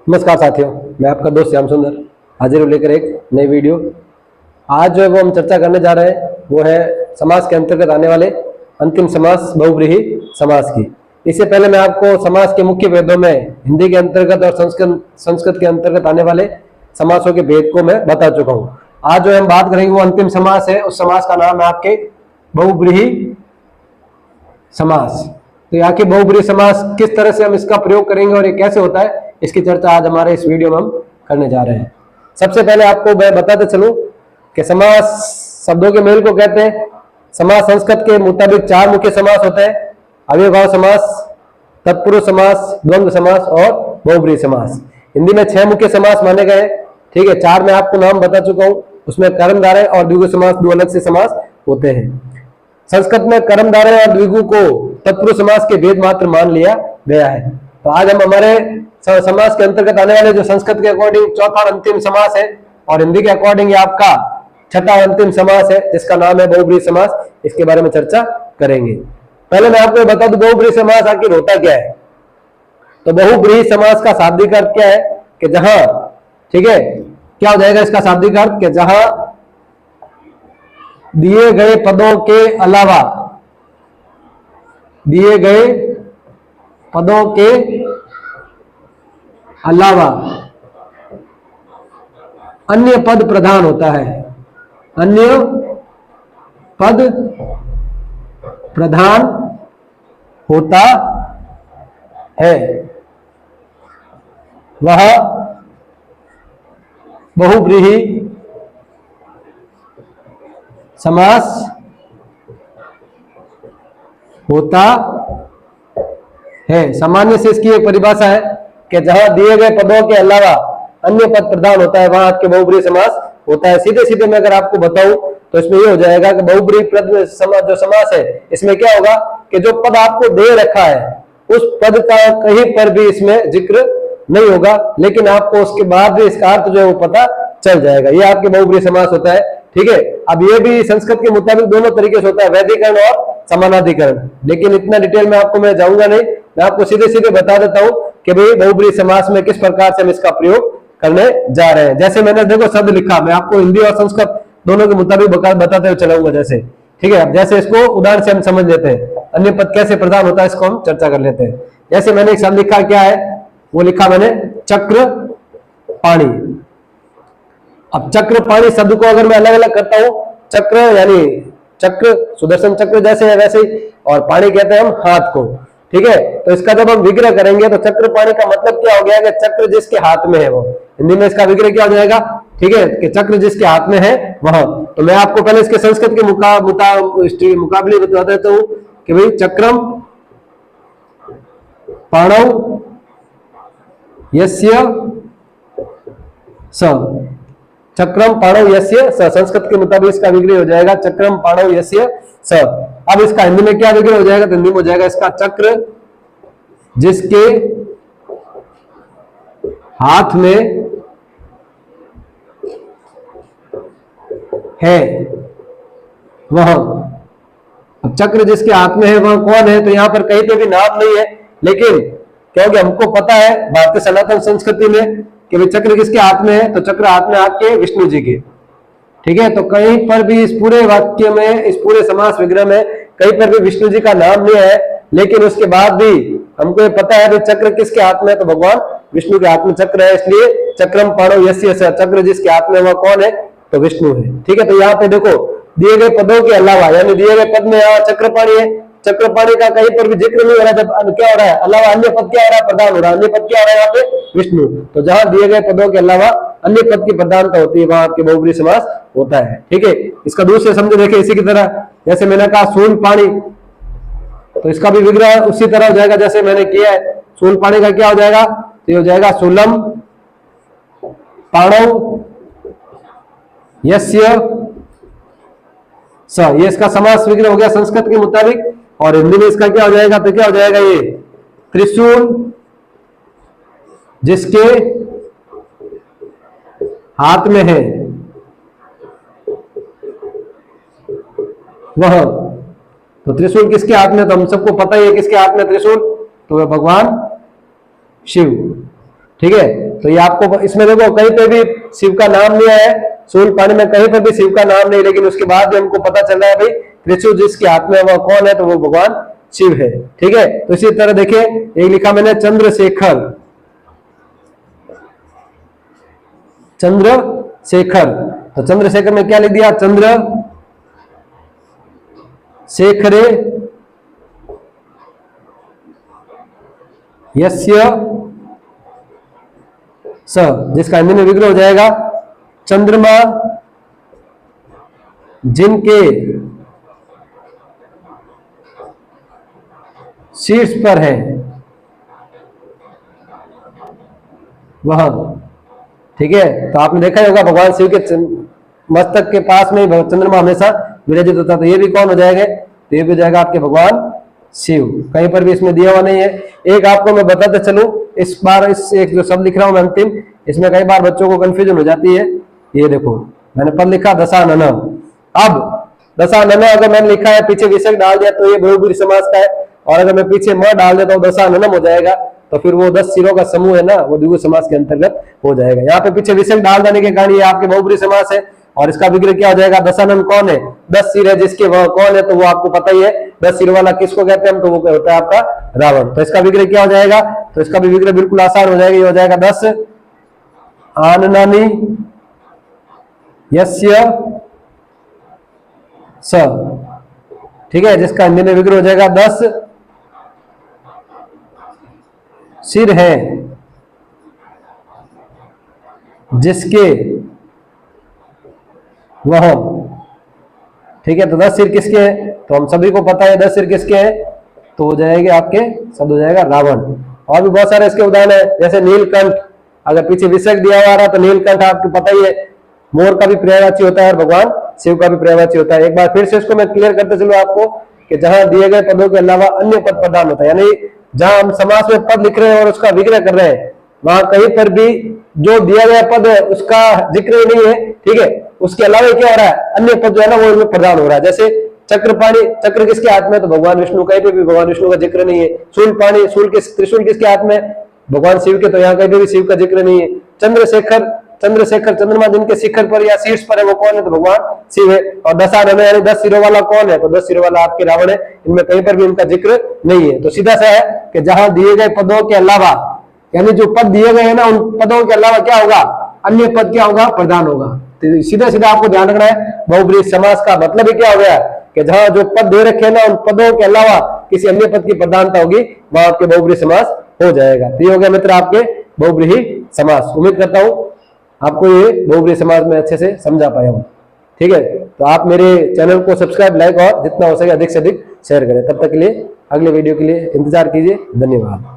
नमस्कार साथियों, मैं आपका दोस्त श्याम सुंदर हाजिर हूँ लेकर एक नई वीडियो। आज जो है वो हम चर्चा करने जा रहे हैं वो है समास के अंतर्गत आने वाले अंतिम समास बहुव्रीहि समास की। इससे पहले मैं आपको समास के मुख्य भेदों में हिंदी के अंतर्गत और संस्कृत के अंतर्गत आने वाले समासों के भेद को मैं बता चुका हूँ। आज जो हम बात करेंगे वो अंतिम समास है। उस समास का नाम है आपके बहुव्रीहि समास। तो यहाँ के बहुव्रीहि समास किस तरह से हम इसका प्रयोग करेंगे और ये कैसे होता है, इसकी चर्चा आज हमारे इस वीडियो में हम करने जा रहे हैं। सबसे पहले आपको मैं बताते चलूं कि समास शब्दों के मेल को कहते हैं। समास संस्कृत के मुताबिक चार मुख्य समास होते हैं: अव्ययभाव समास, तत्पुरुष समास, द्वंद्व समास और बहुव्रीहि समास। हिंदी में 6 मुख्य समास माने गए। ठीक है, 4 मैं आपको नाम बता चुका हूं। उसमें कर्मधारय और द्विगु समास दो अलग से समास होते हैं। संस्कृत में कर्मधारय और द्विगु को तत्पुरुष समास के भेद मात्र मान लिया गया है। तो आज हम हमारे समास के अंतर्गत आने वाले जो संस्कृत के अकॉर्डिंग चौथा और अंतिम समास है और हिंदी के अकॉर्डिंग ये आपका छठा और अंतिम समास है जिसका नाम है बहुव्रीहि समास, इसके बारे में चर्चा करेंगे। पहले मैं आपको बता दूं बहुव्रीहि समास आखिर होता क्या है। तो बहुव्रीहि समास का शाब्दिक अर्थ क्या है कि जहां, ठीक है, क्या हो जाएगा इसका शाब्दिक अर्थ कि जहां दिए गए पदों के अलावा, दिए गए पदों के अलावा अन्य पद प्रधान होता है, अन्य पद प्रधान होता है, वह बहुव्रीहि समास होता है। सामान्य से इसकी एक परिभाषा है कि जहां दिए गए पदों के अलावा अन्य पद प्रधान होता है वहां आपके बहुव्रीहि समास होता है। सीधे सीधे मैं अगर आपको बताऊं तो इसमें यह हो जाएगा कि बहुव्रीहि पद जो समास है इसमें क्या होगा कि जो पद आपको दे रखा है उस पद का कहीं पर भी इसमें जिक्र नहीं होगा, लेकिन आपको उसके बाद भी इसका अर्थ जो है वो पता चल जाएगा। ये आपके बहुव्रीहि समास होता है। ठीक है, अब ये भी संस्कृत के मुताबिक दोनों तरीके से होता है, वैधिकरण और समानाधिकरण। लेकिन इतना डिटेल में आपको मैं जाऊंगा नहीं, मैं आपको सीधे सीधे बता देता हूं कि भाई बहुव्रीहि समास में किस प्रकार से हम इसका प्रयोग करने जा रहे हैं। जैसे मैंने देखो शब्द लिखा, मैं आपको हिंदी और संस्कृत दोनों के मुताबिक बताते हुए चलाऊंगा जैसे। ठीक है, अब जैसे इसको उदाहरण से हम समझ लेते हैं, अन्य पद कैसे प्रधान होता है इसको हम चर्चा कर लेते हैं। जैसे मैंने एक शब्द लिखा, क्या है वो लिखा मैंने, चक्र पाणी। अब चक्र पाणी शब्द को अगर मैं अलग अलग करता हूं, चक्र यानी चक्र सुदर्शन चक्र जैसे है वैसे ही, और पाणी कहते हैं हम हाथ को। ठीक है, तो इसका जब हम विग्रह करेंगे तो चक्र पाणी का मतलब क्या हो गया कि चक्र जिसके हाथ में है वो, हिंदी में इसका विग्रह क्या हो जाएगा, ठीक है, कि चक्र जिसके हाथ में है वह। तो मैं आपको पहले इसके संस्कृत के मुकाबले बता देता हूं कि भाई चक्रम पाणौ यस्य स, चक्रम पाणौ यस्य स, संस्कृत के मुताबिक इसका विग्रह हो जाएगा चक्रम पाणौ यस्य स। अब इसका हिंदी में क्या विग्रह हो जाएगा, तो हिंदी में हो जाएगा इसका चक्र जिसके हाथ में है वह। अब चक्र जिसके हाथ में है वह कौन है, तो यहां पर कहीं पे भी नाम नहीं है, लेकिन क्योंकि हमको पता है भारतीय सनातन संस्कृति में कि भाई चक्र किसके हाथ में है, तो चक्र हाथ में आपके विष्णु जी के। ठीक है, तो कहीं पर भी इस पूरे वाक्य में, इस पूरे समास विग्रह में कहीं पर भी विष्णु जी का नाम नहीं है, लेकिन उसके बाद भी हमको ये पता है कि चक्र किसके हाथ में है, तो भगवान विष्णु के हाथ में चक्र है, इसलिए चक्रम पाणौ यस्य स, चक्र जिसके हाथ में वह कौन है, तो विष्णु है। ठीक है, तो यहाँ पे देखो दिए गए पदों के अलावा, यानी दिए गए पद में यहाँ चक्रपाणी है, चक्रपाणी का कहीं पर भी जिक्र नहीं हो रहा है, जब क्या हो रहा है अलावा अन्य पद क्या हो रहा है, प्रधान हो रहा है। अन्य पद क्या हो रहा है यहाँ पे, विष्णु। तो जहां दिए गए पदों के अलावा अन्य पद की प्रधानता होती है वहां आपके बहुव्रीहि समास होता है। ठीक है, इसका दूसरे शब्द देखें इसी की तरह, जैसे मैंने कहा सून पाणी, तो इसका भी विग्रह उसी तरह हो जाएगा जैसे मैंने किया है। सूल पाणी का क्या हो जाएगा, तो ये हो जाएगा सूलम पाणौ यस्य स, ये इसका समास विग्रह हो गया संस्कृत के मुताबिक। और हिंदी में इसका क्या हो जाएगा, तो क्या हो जाएगा, ये त्रिशूल जिसके हाथ में है वह। तो त्रिशूल किसके हाथ में, तो हम सबको पता ही है किसके हाथ में त्रिशूल, तो वह भगवान शिव। ठीक है। तो ये आपको इसमें देखो कहीं पे भी शिव का नाम नहीं आया है, सूर्य पानी में कहीं पे भी शिव का नाम नहीं, लेकिन उसके बाद भी हमको पता चल रहा है भाई त्रिशूल जिसके हाथ में वह कौन है, तो वो भगवान शिव है। ठीक है। तो इसी तरह देखिए एक लिखा मैंने चंद्रशेखर, चंद्रशेखर, तो चंद्रशेखर में क्या लिख दिया, चंद्र शेखरे यस्य स, जिसका हिंदी में विग्रह हो जाएगा चंद्रमा जिनके शीर्ष पर है वह। ठीक है। तो आपने देखा ही होगा भगवान शिव के मस्तक के पास में ही चंद्रमा हमेशा विराजित होता है। तो ये भी कौन हो जाएगा, तो ये भी हो जाएगा आपके भगवान शिव। कहीं पर भी इसमें दिया हुआ नहीं है। एक आपको मैं बताते चलूं, इस बार इस एक जो शब्द लिख रहा हूं मैं अंतिम, इसमें कई बार बच्चों को कंफ्यूजन हो जाती है। ये देखो मैंने पद लिखा दशानन, अब दशानन अगर मैंने लिखा है पीछे विसर्ग डाल दिया तो ये बहुब्रीहि समास का है, और अगर मैं पीछे म डाल देता हूँ दशाननम हो जाएगा, तो फिर वो 10 सिरों का समूह है ना, वो द्विगु समास के अंतर्गत हो जाएगा। यहाँ पे पीछे विसर्ग डाल देने के कारण ये आपके बहुब्रीहि समास है, और इसका विग्रह क्या हो जाएगा, दशानन कौन है, 10 सिर है जिसके वह कौन है, तो वो आपको पता ही है 10 सिर वाला किसको कहते हैं हम, तो वो होता है आपका रावण। तो इसका विग्रह क्या हो जाएगा, तो इसका भी विग्रह बिल्कुल आसान हो जाएगा, ये हो जाएगा 10 आननानि यस्य स। ठीक है। जिसका हिंदी में विग्रह हो जाएगा 10 सिर है जिसके वह। ठीक है। तो 10 सिर किसके हैं, तो हम सभी को पता है 10 सिर किसके हैं, तो हो जाएंगे आपके शब्द हो जाएगा रावण। और भी बहुत सारे इसके उदाहरण है, जैसे नीलकंठ, अगर पीछे विसर्ग दिया हुआ रहा तो नीलकंठ आपको पता ही है मोर का भी पर्यायवाची होता है और भगवान शिव का भी पर्यायवाची होता है। एक बार फिर से इसको मैं क्लियर करते चलूं आपको कि जहां दिए गए पदों के अलावा अन्य पद प्रदान होता है, यानी जहां हम समास में पद लिख रहे हैं और उसका विग्रह कर रहे हैं, वहां कहीं पर भी जो दिया गया पद है उसका जिक्र नहीं है। ठीक है। उसके अलावा क्या हो रहा है, अन्य पद जो है ना वो इनमें प्रदान हो रहा है। जैसे चक्रपाणी, चक्र किसके हाथ में, तो भगवान विष्णु, कहीं पे भी भगवान विष्णु का जिक्र नहीं है। शूलपाणी, त्रिशूल किसके हाथ में, भगवान शिव के, तो यहाँ कहीं भी शिव का जिक्र नहीं है। चंद्रशेखर, चंद्रशेखर चंद्रमा जिनके शिखर पर या शीर्ष पर है वो कौन है, तो भगवान शिव है। और दशानन यानी 10 सिरों वाला कौन है, तो 10 सिरों वाला आपके रावण है। इनमें कहीं पर भी इनका जिक्र नहीं है। तो सीधा सा है कि जहां दिए गए पदों के अलावा, यानी जो पद दिए गए हैं ना उन पदों के अलावा क्या होगा, अन्य पद क्या होगा, प्रदान होगा। तो सीधा सीधा आपको ध्यान रखना है। बहुब्रीहि समास का मतलब ही क्या हो गया कि जहां जो पद दे रखे हैं ना उन पदों के अलावा किसी अन्य पद की प्रधानता होगी, वहां आपके बहुब्रीहि समास हो जाएगा। तो ये हो गया मित्र आपके बहुब्रीहि समास। उम्मीद करता हूं आपको ये बहुब्रीहि समास में अच्छे से समझा पाया हूं। ठीक है। तो आप मेरे चैनल को सब्सक्राइब, लाइक और जितना हो सके अधिक से अधिक शेयर करें। तब तक के लिए अगले वीडियो के लिए इंतजार कीजिए। धन्यवाद।